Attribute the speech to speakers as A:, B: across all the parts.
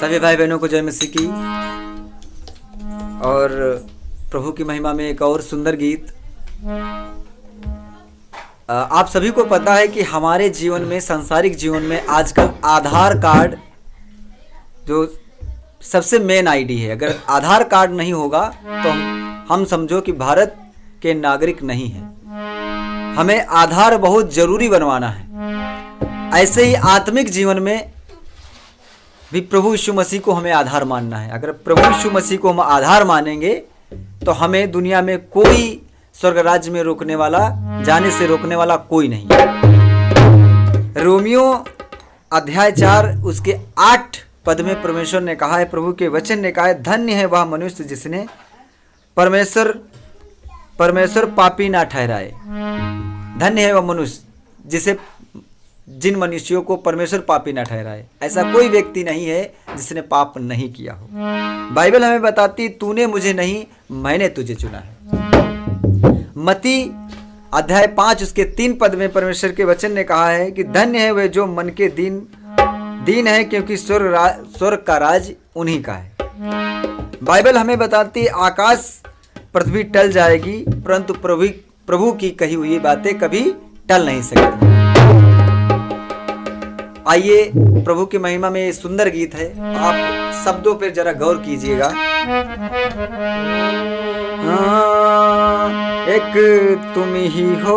A: सभी भाई बहनों को जय मसीह की। और प्रभु की महिमा में एक और सुंदर गीत। आप सभी को पता है कि हमारे जीवन में, सांसारिक जीवन में आजकल आधार कार्ड जो सबसे मेन आईडी है। अगर आधार कार्ड नहीं होगा तो हम समझो कि भारत के नागरिक नहीं हैं। हमें आधार बहुत जरूरी बनवाना है। ऐसे ही आत्मिक जीवन में भी प्रभु यीशु मसीह को हमें आधार मानना है। अगर प्रभु यीशु मसीह को हम आधार मानेंगे तो हमें दुनिया में कोई स्वर्ग राज्य में रोकने वाला, जाने से रोकने वाला कोई नहीं। रोमियो अध्याय 4 उसके 8 पद में परमेश्वर ने कहा है, प्रभु के वचन ने कहा है, धन्य है वह मनुष्य जिसने परमेश्वर पापी ना ठहराए। धन्य है वह मनुष्य जिन मनुष्यों को परमेश्वर पापी ना ठहराए। ऐसा कोई व्यक्ति नहीं है जिसने पाप नहीं किया हो। बाइबल हमें बताती, तूने मुझे नहीं, मैंने तुझे चुना है। मत्ती अध्याय 5 उसके 3 पद में परमेश्वर के वचन ने कहा है कि धन्य है वे जो मन के दीन है, क्योंकि स्वर्ग का राज उन्हीं का है। बाइबल हमें बताती, आकाश पृथ्वी टल जाएगी परंतु प्रभु की कही हुई बातें कभी टल नहीं सकती। आइए प्रभु की महिमा में सुंदर गीत है, आप शब्दों पर जरा गौर कीजिएगा। एक तुम ही हो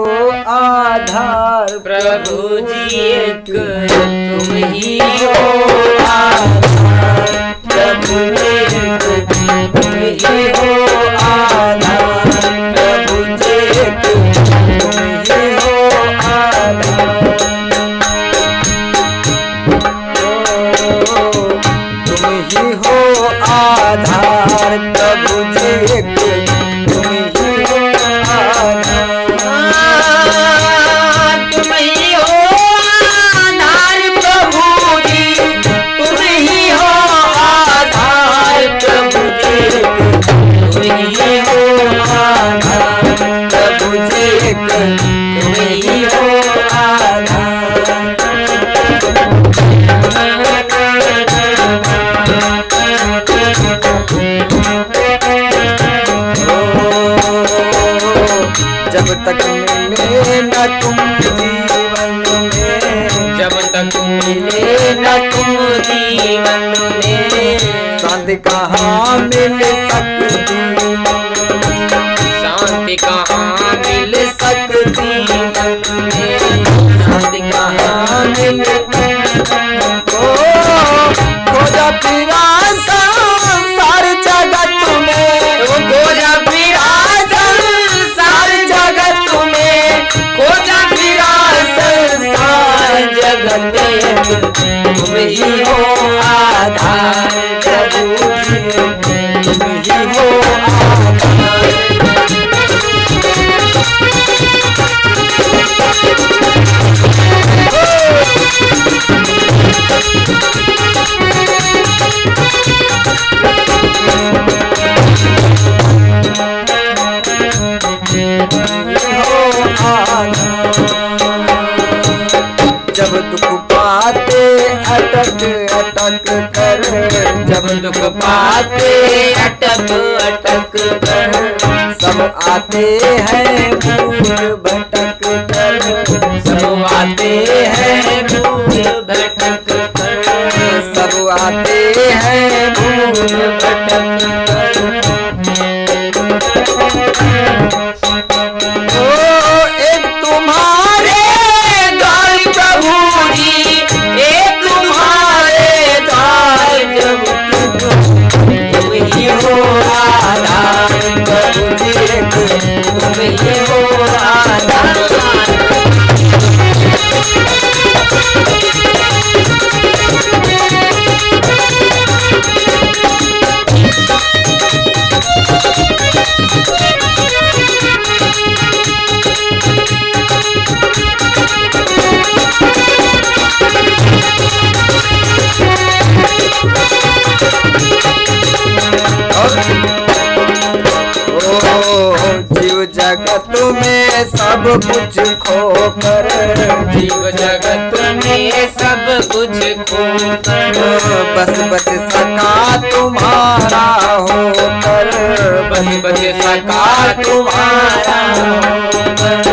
A: आधार
B: प्रभु जी, एक तुम ही हो आधार प्रभु, एक तुम ही हो आधार प्रभु जी, एक तुम ही हो आधार।
A: तुम ही हो आधार प्रभु जी, एक तुम ही हो आधार।
B: तुम ही हो आधार प्रभु जी, तुम ही हो आधार प्रभु जी, तुम ही हो आधार प्रभु जी, तुम ही हो आधार।
A: जब तक मिले न तुम जीवन में,
B: जब तक मिले न तुम जीवन में,
A: शांति कहाँ मिल सकती,
B: शांति कहाँ मिल सकती मन में, शांति कहाँ मिल
A: खोजा फिरा संसार जगत में,
B: खोजा फिरा संसार जगत में, खोजा फिरा संसार जगत में, तुम ही हो आधार प्रभु जी, तुम ही हो आधार।
A: जब दुख पाते अटक कर,
B: जब दुख पाते अटक कर,
A: सब आते हैं भूल भटक कर,
B: सब आते हैं भूल भटक कर,
A: सब आते हैं
B: भूल भटक कर।
A: एक तुम्हारे
B: द्वार प्रभु जी, एक तुम्हारे द्वार प्रभु, तुम ही हो आधार प्रभु जी, तुम ही हो आधार।
A: जीव जगत में सब कुछ खो कर,
B: जीव जगत में सब कुछ खोकर,
A: बस बच सका तुम्हारा होकर,
B: बस बच सका तुम्हारा होकर।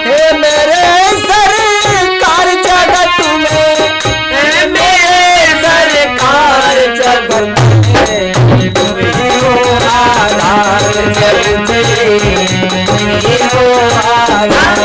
A: हे मेरे सरकार जगत में,
B: हे मेरे सरकार जगत में,
A: तुम ही हो आधार जग में, तुम ही हो आधार।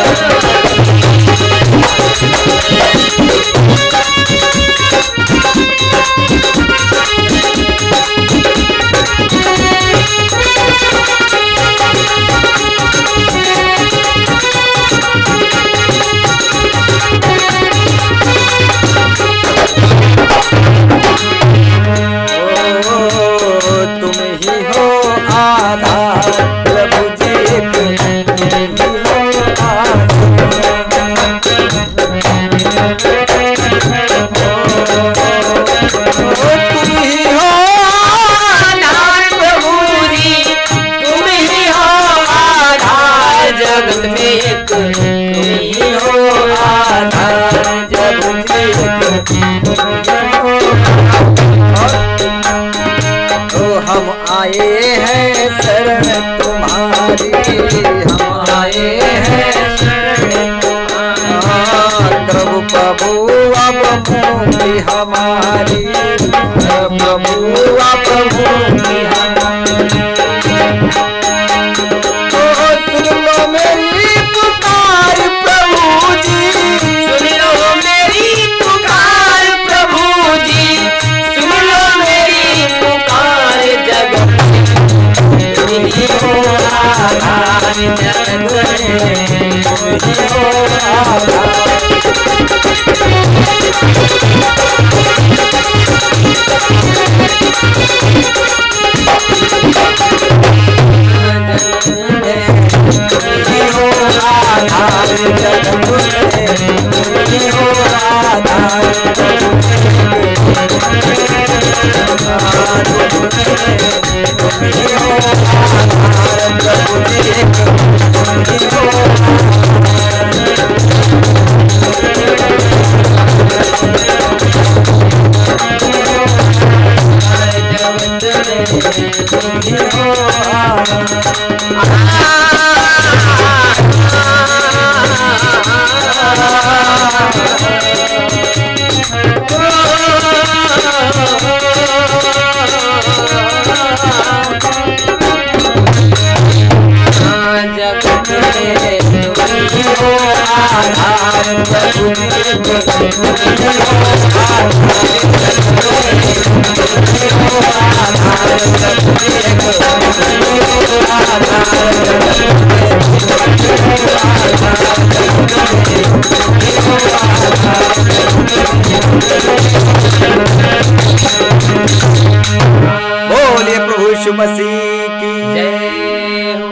A: तुम ही हो आधार प्रभु जी, तुम ही हो आधार। तुम ही हो
B: आधार प्रभु जी, तुम ही हो आधार जगत में एक, तुम ही हो आधार जगत में एक।
A: तो हम आए हैं शरण तुम्हारी, हम आए हैं
B: शरण तुम्हारी,
A: प्रभु प्रभु अब मुक्ति हमारी, प्रभु अब मुक्ति हमारी। तो सुन लो मेरी पुकार प्रभु जी,
B: सुन लो मेरी पुकार प्रभु जी, सुन लो मेरी पुकार जगत में, तुम ही हो आधार जगत में,
A: तुम ही हो आधार। बोलिए प्रभु यीशु मसीह